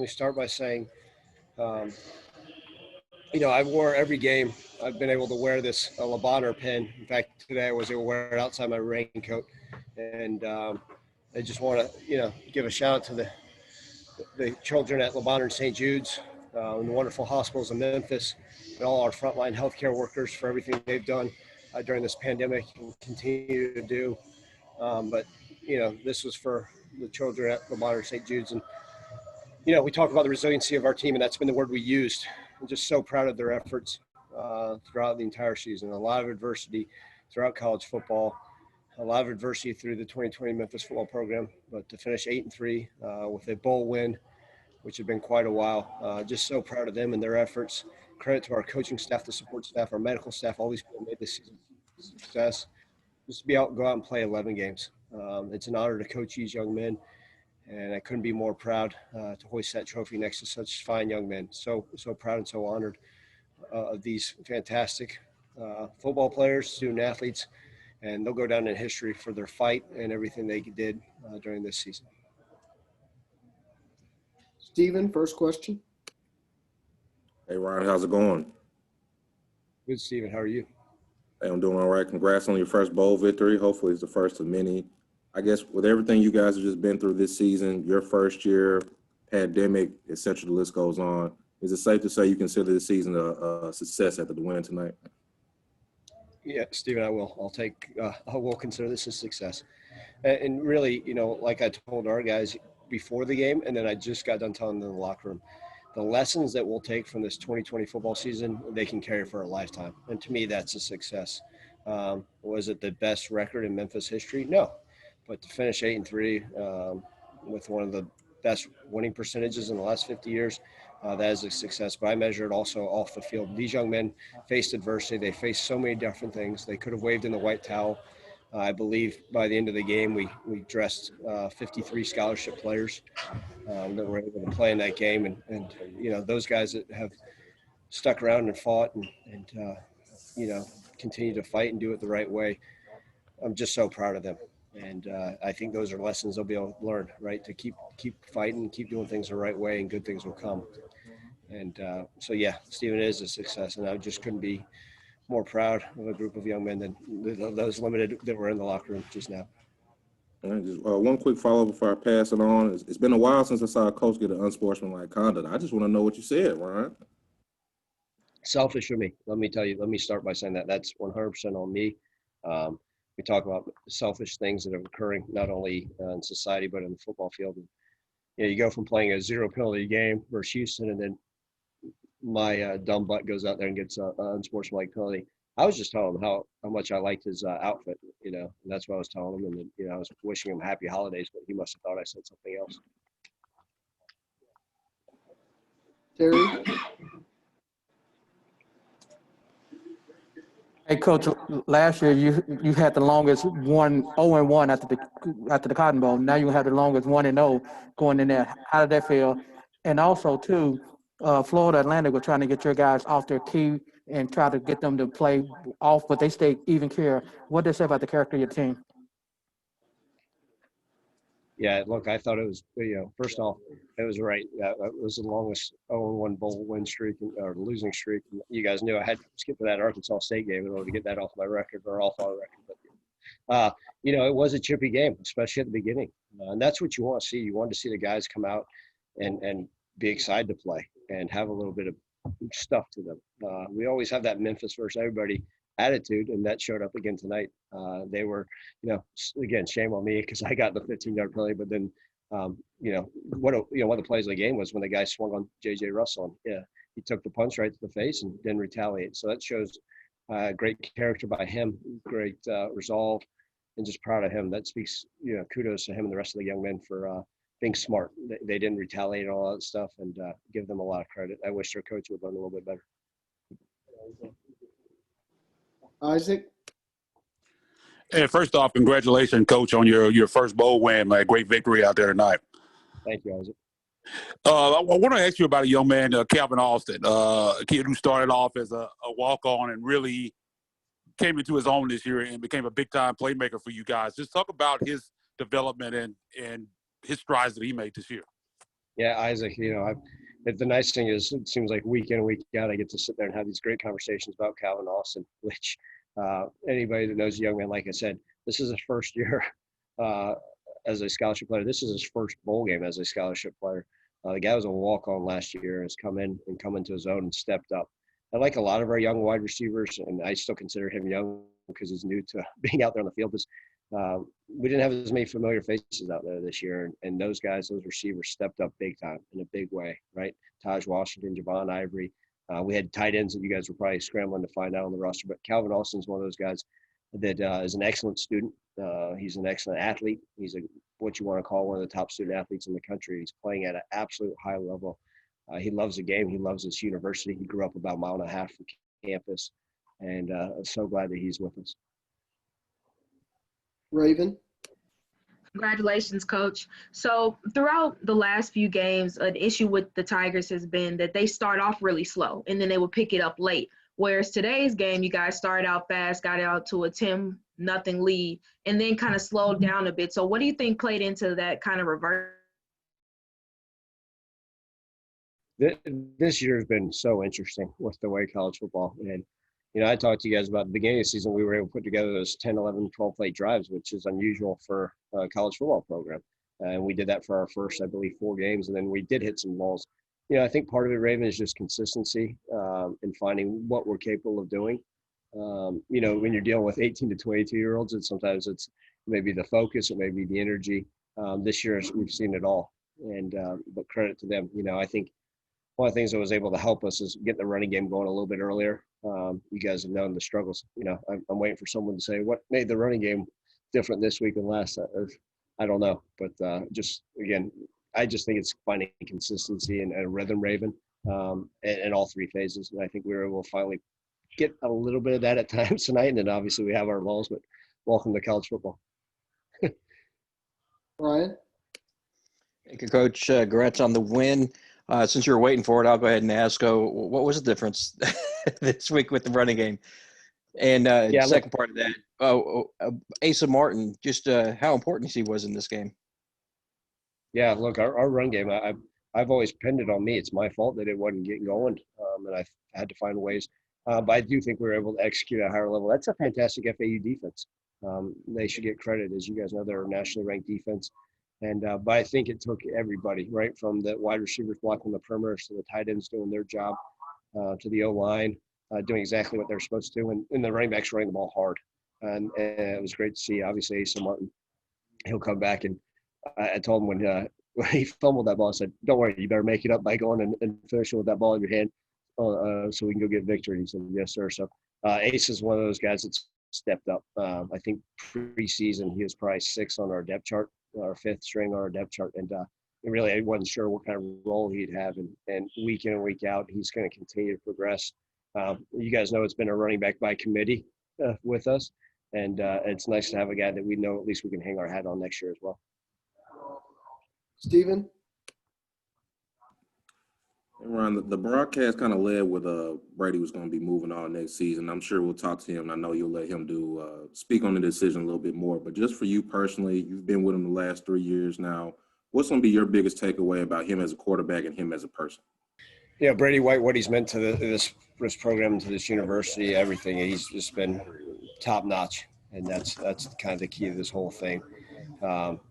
me start by saying, um, I wore every game. I've been able to wear this Le Bonheur pin. In fact, today I was able to wear it outside my raincoat. And I just want to, give a shout out to the children at Le Bonheur and St. Jude's and the wonderful hospitals in Memphis and all our frontline healthcare workers for everything they've done during this pandemic and continue to do. But this was for the children at Le Bonheur and St. Jude's. And, we talk about the resiliency of our team, and that's been the word we used. I'm just so proud of their efforts throughout the entire season. A lot of adversity throughout college football, a lot of adversity through the 2020 Memphis football program, but to finish 8-3 with a bowl win, which had been quite a while. Just so proud of them and their efforts. Credit to our coaching staff, the support staff, our medical staff, all these people made this season a success. Just to go out and play 11 games. It's an honor to coach these young men, and I couldn't be more proud to hoist that trophy next to such fine young men. So proud and so honored of these fantastic football players, student athletes, and they'll go down in history for their fight and everything they did during this season. Steven, first question. Hey, Ryan, how's it going? Good, Steven. How are you? Hey, I'm doing all right. Congrats on your first bowl victory. Hopefully it's the first of many. I guess with everything you guys have just been through this season, your first year, pandemic, et cetera, the list goes on. Is it safe to say you consider this season a success after the win tonight? Yeah, Steven, I will. I will consider this a success. And really, like I told our guys before the game, and then I just got done telling them in the locker room, the lessons that we'll take from this 2020 football season, they can carry for a lifetime. And to me, that's a success. Was it the best record in Memphis history? No. But to finish 8-3 with one of the best winning percentages in the last 50 years, that is a success. But I measure it also off the field. These young men faced adversity. They faced so many different things. They could have waved in the white towel. I believe by the end of the game, we dressed 53 scholarship players that were able to play in that game. And those guys that have stuck around and fought and continue to fight and do it the right way, I'm just so proud of them. And I think those are lessons they'll be able to learn, right? To keep fighting, keep doing things the right way, and good things will come. And so, yeah, Steven is a success, and I just couldn't be more proud of a group of young men than those limited that were in the locker room just now. All right, just one quick follow-up before I pass it on. It's been a while since I saw a coach get an unsportsmanlike conduct. I just want to know what you said, Ryan. Selfish for me. Let me start by saying that's 100% on me. We talk about selfish things that are occurring not only in society but in the football field. And, you go from playing a 0 penalty game versus Houston, and then my dumb butt goes out there and gets an unsportsmanlike penalty. I was just telling him how much I liked his outfit, and that's what I was telling him. And then, I was wishing him happy holidays, but he must have thought I said something else. Terry? Hey, Coach, last year you had the longest 0-1 after the Cotton Bowl. Now you have the longest 1-0 going in there. How did that feel? And also, too, Florida Atlantic were trying to get your guys off their key and try to get them to play off, but they stayed even care. What did they say about the character of your team? Yeah, look, I thought it was, first off, it was right. It was the longest 0-1 bowl win streak or losing streak. You guys knew I had to skip that Arkansas State game in order to get that off my record or off our record. But, it was a chippy game, especially at the beginning. And that's what you want to see. You want to see the guys come out and be excited to play and have a little bit of stuff to them. We always have that Memphis versus everybody attitude, and that showed up again tonight. They were, again, shame on me because I got the 15-yard penalty, but then, one of the plays of the game was when the guy swung on J.J. Russell. And, he took the punch right to the face and didn't retaliate. So that shows great character by him, great resolve, and just proud of him. That speaks, kudos to him and the rest of the young men for being smart. They didn't retaliate and all that stuff, and give them a lot of credit. I wish their coach would have done a little bit better. Isaac? Hey, first off, congratulations, Coach, on your first bowl win. Great victory out there tonight. Thank you, Isaac. I want to ask you about a young man, Calvin Austin, a kid who started off as a walk-on and really came into his own this year and became a big-time playmaker for you guys. Just talk about his development and his strides that he made this year. Yeah, Isaac, the nice thing is it seems like week in and week out, I get to sit there and have these great conversations about Calvin Austin, which anybody that knows a young man, like I said, this is his first year uh, as a scholarship player. This is his first bowl game as a scholarship player. The guy was a walk-on last year, has come in and come into his own and stepped up. I like a lot of our young wide receivers, and I still consider him young because he's new to being out there on the field. We didn't have as many familiar faces out there this year, and those guys, those receivers, stepped up big time in a big way, right? Taj Washington, Javon Ivory. We had tight ends that you guys were probably scrambling to find out on the roster, but Calvin Austin's one of those guys that is an excellent student. He's an excellent athlete. He's what you want to call one of the top student athletes in the country. He's playing at an absolute high level. He loves the game. He loves his university. He grew up about a mile and a half from campus, and I'm so glad that he's with us. Raven. Congratulations, Coach. So throughout the last few games, an issue with the Tigers has been that they start off really slow and then they will pick it up late. Whereas today's game, you guys started out fast, got out to a 10-0 lead, and then kind of slowed down a bit. So what do you think played into that kind of reverse? This year has been so interesting with the way college football. And, I talked to you guys about the beginning of the season, we were able to put together those 10, 11, 12 play drives, which is unusual for a college football program. And we did that for our first, I believe, 4 games. And then we did hit some balls. I think part of it, Raven, is just consistency and finding what we're capable of doing. When you're dealing with 18 to 22-year-olds, sometimes it's maybe the focus or maybe the energy. This year, we've seen it all. And but credit to them. I think one of the things that was able to help us is get the running game going a little bit earlier. You guys have known the struggles. I'm waiting for someone to say what made the running game different this week than last. I don't know, but I just think it's finding consistency and a rhythm, Raven, in all 3 phases. And I think we were able to finally get a little bit of that at times tonight. And then obviously we have our lulls, but welcome to college football. Ryan. Thank you, Coach. Congrats on the win. Since you're waiting for it, I'll go ahead and ask, what was the difference this week with the running game? And second part of that, Asa Martin, just how important he was in this game. Yeah, look, our run game, I've always pinned it on me. It's my fault that it wasn't getting going, and I've had to find ways. But I do think we were able to execute at a higher level. That's a fantastic FAU defense. They should get credit. As you guys know, they're a nationally ranked defense. But I think it took everybody, right, from the wide receivers blocking the perimeter to the tight ends doing their job, to the O-line doing exactly what they're supposed to do, and the running backs running the ball hard. And it was great to see. Obviously, Asa Martin, he'll come back, and I told him when he fumbled that ball, I said, "Don't worry, you better make it up by going and finishing with that ball in your hand, so we can go get victory." He said, "Yes, sir." So Ace is one of those guys that's stepped up. I think preseason he was probably 6th on our depth chart, our 5th string on our depth chart, and really I wasn't sure what kind of role he'd have. And week in and week out, he's going to continue to progress. You guys know it's been a running back by committee with us, and it's nice to have a guy that we know at least we can hang our hat on next year as well. Steven. Ron, the broadcast kind of led with Brady was going to be moving on next season. I'm sure we'll talk to him. I know you'll let him speak on the decision a little bit more. But just for you personally, you've been with him the last 3 years now. What's going to be your biggest takeaway about him as a quarterback and him as a person? Yeah, Brady White, what he's meant to this program, to this university, everything. He's just been top notch, and that's kind of the key to this whole thing.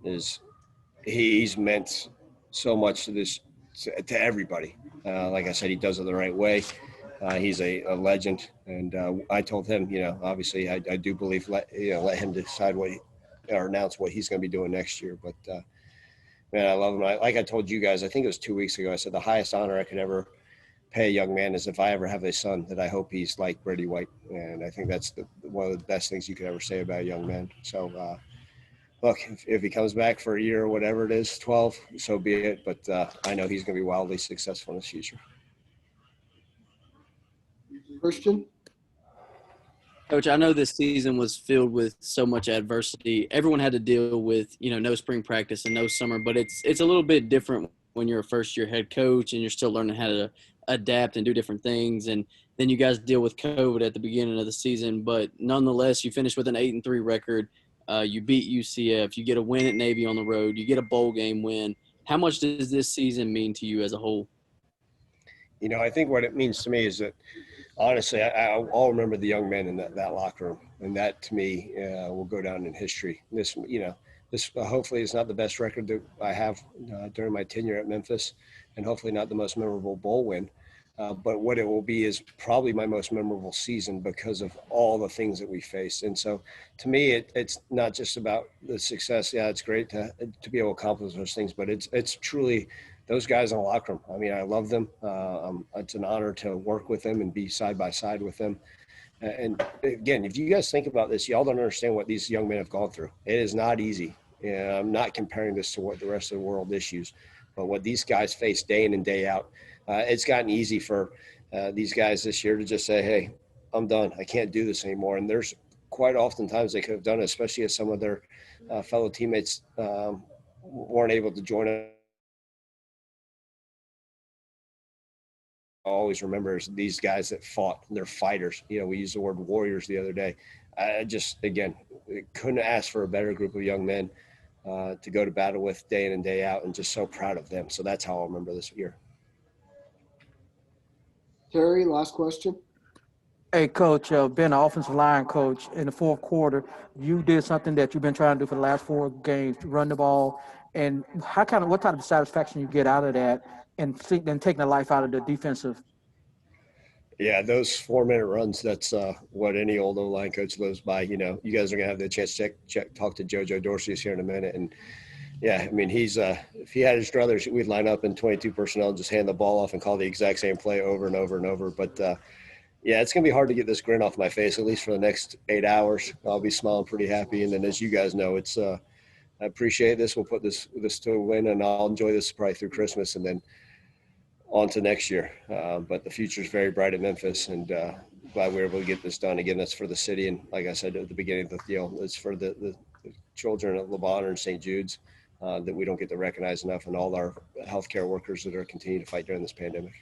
Is he's meant so much to this to everybody. Like I said, he does it the right way. He's a legend, and I told him, obviously I do believe let him decide or announce what he's going to be doing next year. But man, I love him. Like I told you guys, I think it was 2 weeks ago, I said the highest honor I could ever pay a young man is if I ever have a son that I hope he's like Brady White, and I think that's one of the best things you could ever say about a young man. So. Look, if he comes back for a year or whatever it is, 12, so be it. But I know he's going to be wildly successful in the future. Christian. Coach, I know this season was filled with so much adversity. Everyone had to deal with, no spring practice and no summer, but it's a little bit different when you're a first-year head coach and you're still learning how to adapt and do different things. And then you guys deal with COVID at the beginning of the season. But nonetheless, you finished with an 8-3 record. You beat UCF. You get a win at Navy on the road. You get a bowl game win. How much does this season mean to you as a whole? You know, I think what it means to me is that, honestly, I'll remember the young men in that locker room, and that to me will go down in history. This, this hopefully is not the best record that I have during my tenure at Memphis, and hopefully not the most memorable bowl win. But what it will be is probably my most memorable season because of all the things that we faced. And so, to me, it's not just about the success. Yeah, it's great to be able to accomplish those things, but it's truly those guys in the locker room. I mean, I love them. It's an honor to work with them and be side by side with them. And again, if you guys think about this, y'all don't understand what these young men have gone through. It is not easy. And I'm not comparing this to what the rest of the world issues, but what these guys face day in and day out. It's gotten easy for these guys this year to just say, hey, I'm done. I can't do this anymore. And there's quite often times they could have done it, especially as some of their fellow teammates weren't able to join us. I always remember is these guys that fought. They're fighters. You know, we used the word warriors the other day. I just, again, couldn't ask for a better group of young men to go to battle with day in and day out, and just so proud of them. So that's how I'll remember this year. Terry, last question. Hey, Coach, being an offensive line coach in the fourth quarter, you did something that you've been trying to do for the last 4 games, run the ball. And what type of satisfaction you get out of that, and taking the life out of the defensive? Yeah, those 4-minute runs, that's what any old O-line coach lives by. You know, you guys are going to have the chance to talk to JoJo Dorsey here in a minute. And, yeah, I mean, he's if he had his druthers, we'd line up in 22 personnel and just hand the ball off and call the exact same play over and over and over. But, yeah, it's going to be hard to get this grin off my face, at least for the next 8 hours. I'll be smiling pretty happy. And then, as you guys know, it's I appreciate this. We'll put this to a win, and I'll enjoy this probably through Christmas and then on to next year. But the future is very bright at Memphis, and glad we were able to get this done. Again, that's for the city. And like I said at the beginning of the deal, it's for the children at Le Bonheur and St. Jude's that we don't get to recognize enough, and all our healthcare workers that are continuing to fight during this pandemic.